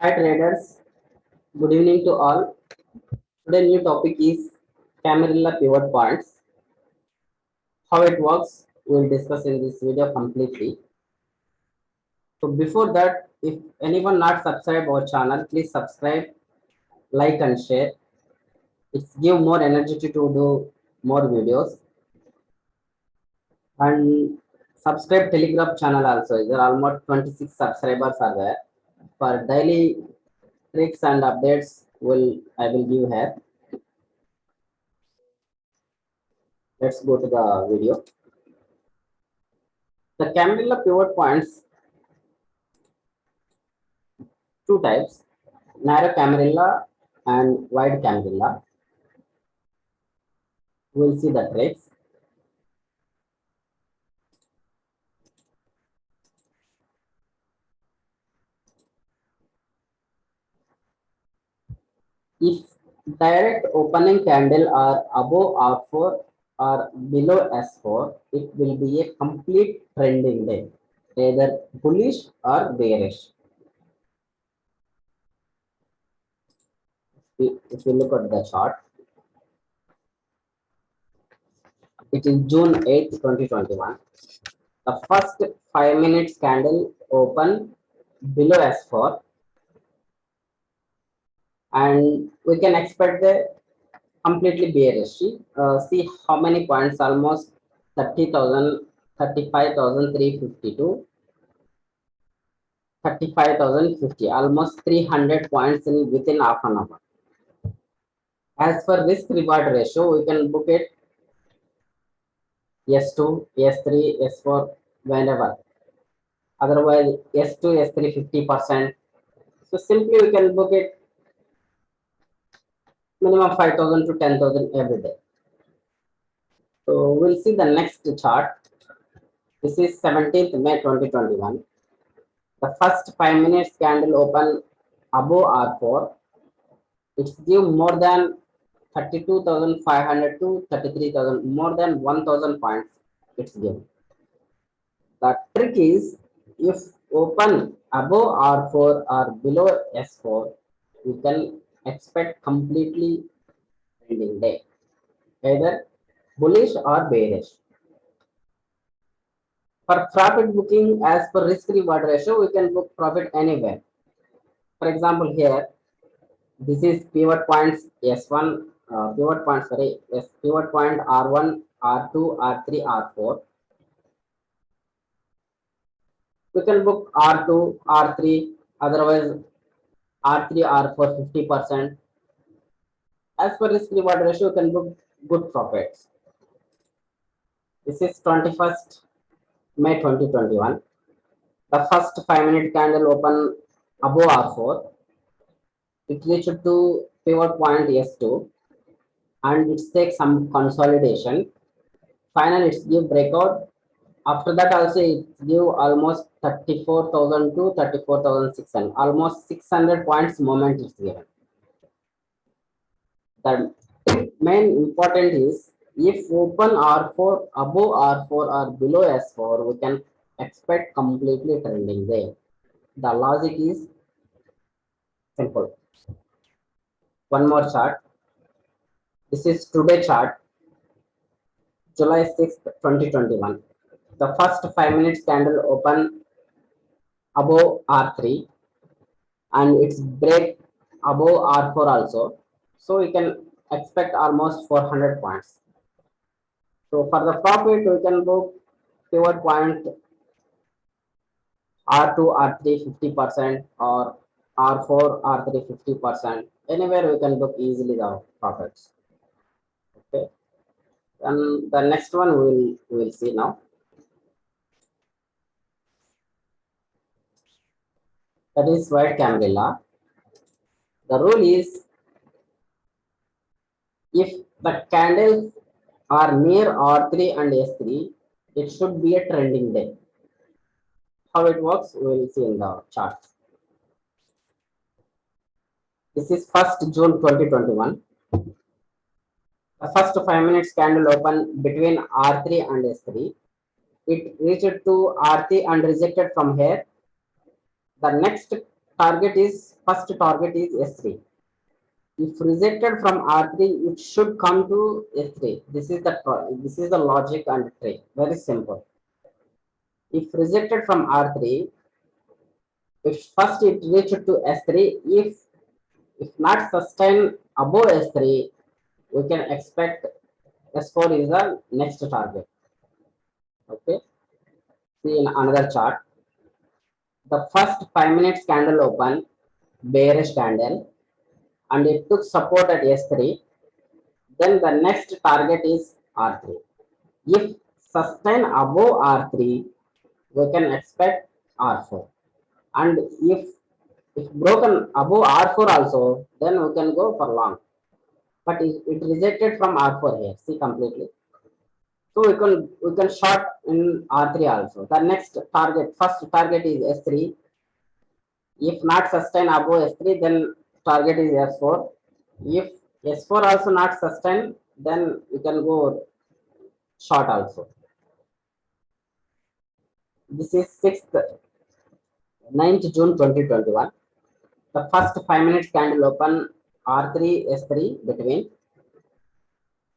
Hi traders, good evening to all. Today new topic is Camarilla pivot points. How it works, we'll discuss in this video completely. So before that, if anyone not subscribe our channel, please subscribe, like and share. It's give more energy to do more videos. And subscribe Telegram channel also. There are almost 26 subscribers are there. For daily tricks and updates, I will give here. Let's go to the video. The Camarilla pivot points two types, narrow camarilla and wide camarilla. We'll see the tricks. If direct opening candle are above R4 or below S4, it will be a complete trending day, either bullish or bearish. If you look at the chart, it is June 8th, 2021. The first 5 minutes candle open below S4, and we can expect the completely bearish. See how many points, almost 30,000, 35,352, 35,050, almost 300 points in within half an hour. As for risk reward ratio, we can book it S2, S3, S4, whenever. Otherwise, S2, S3 50%. So simply we can book it minimum 5,000 to 10,000 every day. So we'll see the next chart. This is 17th May 2021. The first 5 minutes candle open above R4. It's give more than 32,500 to 33,000, more than 1,000 points it's given. The trick is, if open above R4 or below S4, you can expect completely trending day, either bullish or bearish. For profit booking, as per risk reward ratio, we can book profit anywhere. For example, here, this is pivot points S1, pivot point, sorry, yes, pivot point R1, R2, R3, R4. We can book R2, R3, otherwise R3, R4 50%. As per risk reward ratio, you can book good profits. This is 21st May 2021. The first 5 minute candle open above R4. It reached to pivot point S2 and it takes some consolidation. Finally, it's give breakout. After that, also it give almost 34,000 to 34,600, almost 600 points moment is given. The main important is, if open R4 above R4 or below S4, we can expect completely trending there. The logic is simple. One more chart. This is today chart, July 6th, 2021. The first 5 minutes candle open above R3 and it's break above R4 also. So we can expect almost 400 points. So for the profit, we can book pivot point R2, R3 50% or R4, R3 50%. Anywhere we can book easily the profits. Okay. And the next one we'll see now. That is white camarilla. The rule is, if the candles are near R3 and S3, it should be a trending day. How it works, we will see in the chart. This is 1st June 2021. The first 5 minutes candle open between R3 and S3. It reached to R3 and rejected from here. The next target is first target is S3. If rejected from R3, it should come to S3. This is the logic and trick. Very simple. If rejected from R3, if first it reached to S3, if not sustained above S3, we can expect S4 is the next target. Okay. See in another chart. The first 5 minutes candle open, bearish candle, and it took support at S3. Then the next target is R3. If sustained above R3, we can expect R4. And if broken above R4 also, then we can go for long. But it rejected from R4 here. See completely. So we can short in R3 also. The next target, first target is S3. If not sustained above S3, then target is S4. If S4 also not sustained, then you can go short also. This is 9th June 2021. The first 5 minutes candle open R3, S3 between.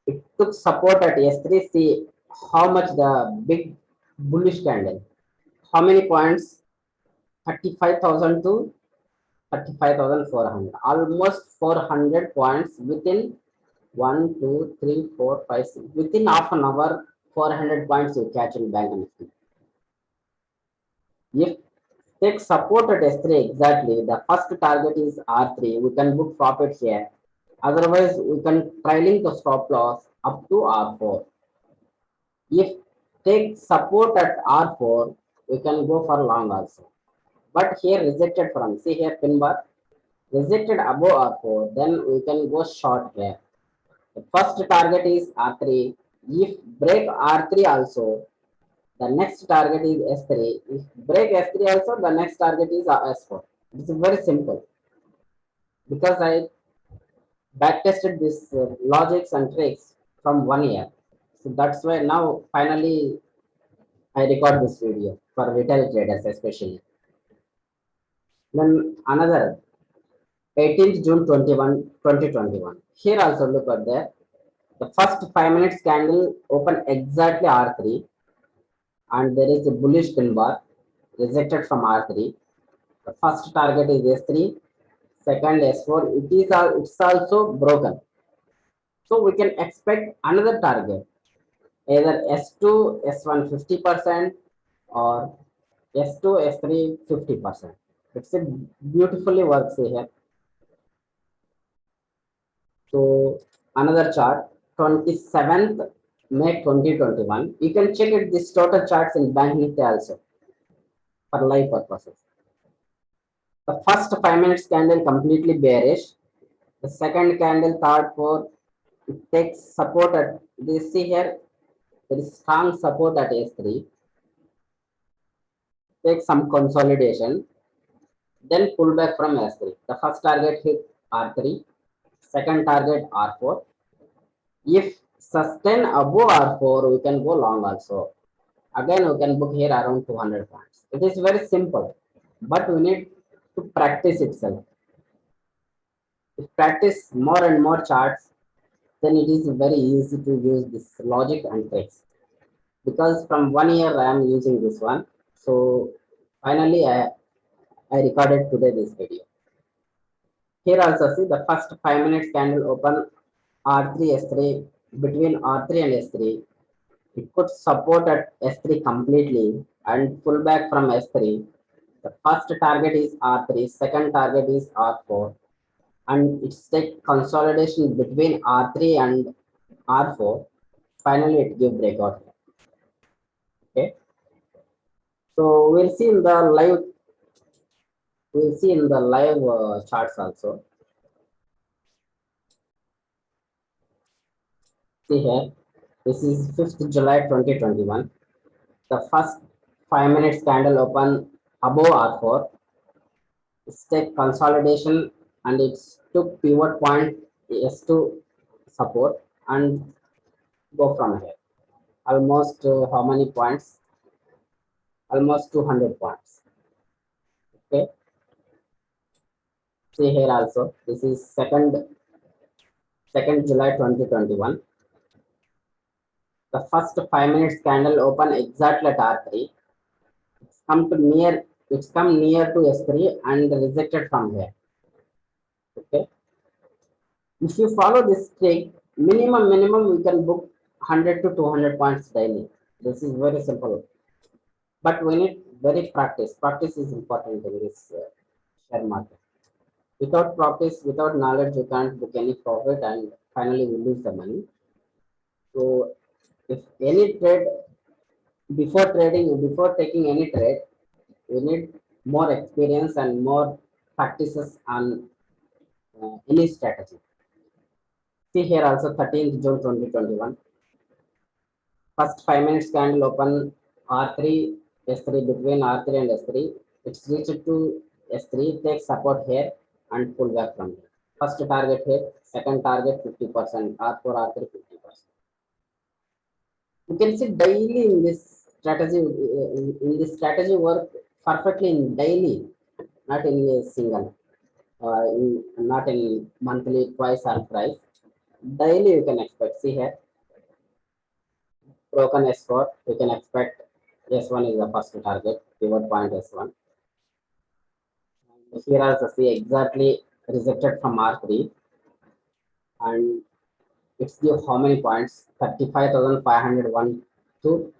It took support at S3. See how much the big bullish candle. How many points? 35,000 to 35,400. Almost 400 points within 1, 2, 3, 4, 5, 6. Within half an hour, 400 points you catch in Bank Nifty. If take support at S3 exactly, the first target is R3. We can book profit here. Otherwise, we can trailing the stop loss up to R4. If take support at R4, we can go for long also. But here rejected from, see here pin bar, rejected above R4, then we can go short here. The first target is R3. If break R3 also, the next target is S3. If break S3 also, the next target is S4. It's very simple. Because I backtested this logics and tricks from 1 year. So that's why now finally I record this video for retail traders especially. Then another 18th June 2021. Here also look at there. The first 5 minutes candle open exactly R3 and there is a bullish pin bar rejected from R3. The first target is S3, second S4. It's also broken. So we can expect another target, either S2, S1 50% or S2, S3 50%. It's a beautifully works here. So another chart, 27th May 2021. You can check it this total charts in Bank Nifty also for live purposes. The first 5 minutes candle completely bearish. The second candle, third, fourth, it takes support at this. See here, there is strong support at S3. Take some consolidation, then pull back from S3. The first target hit R3, second target R4. If sustain above R4, we can go long also. Again, we can book here around 200 points. It is very simple, but we need to practice itself. If practice more and more charts, then it is very easy to use this logic and tricks. Because from 1 year I am using this one. So finally I recorded today this video. Here also see the first 5 minutes candle open R3, S3, between R3 and S3. It could support at S3 completely and pull back from S3. The first target is R3, second target is R4, and it's a consolidation between R3 and R4. Finally, it give breakout. Okay, so we'll see in the live. We'll see in the live charts also. See here, this is 5th July 2021. The first 5 minutes candle open above R4. It's take consolidation and it's took pivot point S2 support and go from here. Almost how many points? Almost 200 points. Okay. See here also, this is second July 2021. The first 5 minutes candle open exactly at R3. It's come near to S3 and rejected from here. Okay. If you follow this trick, minimum we can book 100 to 200 points daily. This is very simple, but we need very practice. Practice is important in this share market. Without practice, without knowledge, you can't book any profit, and finally we lose the money. So, if any trade, before taking any trade, we need more experience and more practices on any strategy. See here also 13th June 2021. First 5 minutes candle open R3, S3, between R3 and S3. It's reached to S3, take support here and pull back from here. First target hit, second target 50%, R4, R3 50%. You can see daily in this strategy, in this strategy work perfectly in daily, not in a single, not in monthly, twice or thrice. Daily you can expect. See here, broken S4, you can expect S1 is the first target, pivot point S1. Here also see exactly rejected from R3 and it's give how many points? 35,501 to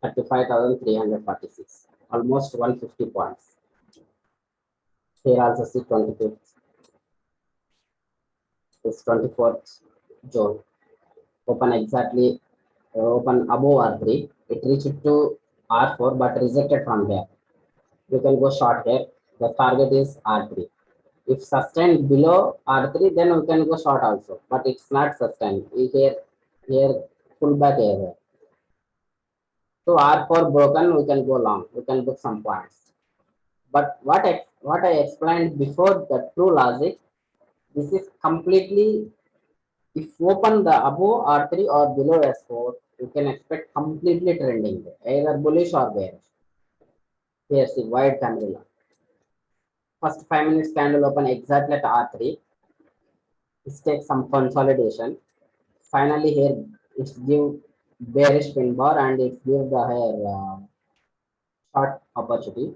35,346. Almost 150 points. Here also see 25th. It's 24th June. Open exactly, open above R3. It reached to R4 but rejected from here. You can go short here. The target is R3. If sustained below R3, then we can go short also, but it's not sustained. Here pullback area. So R4 broken, we can go long. We can book some points. But what I explained before, the true logic, this is completely, if open the above R3 or below S4, you can expect completely trending, either bullish or bearish. Here see white candle. First 5 minutes candle open exactly at R3. This takes some consolidation. Finally here it's give bearish pin bar and it give the higher short opportunity.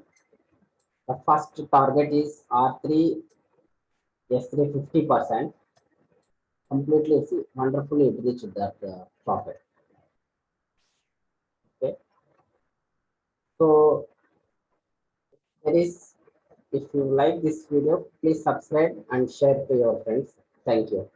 The first target is R3, S3 50%. Completely see, wonderfully it reached that profit. Okay. So there is, if you like this video, please subscribe and share to your friends. Thank you.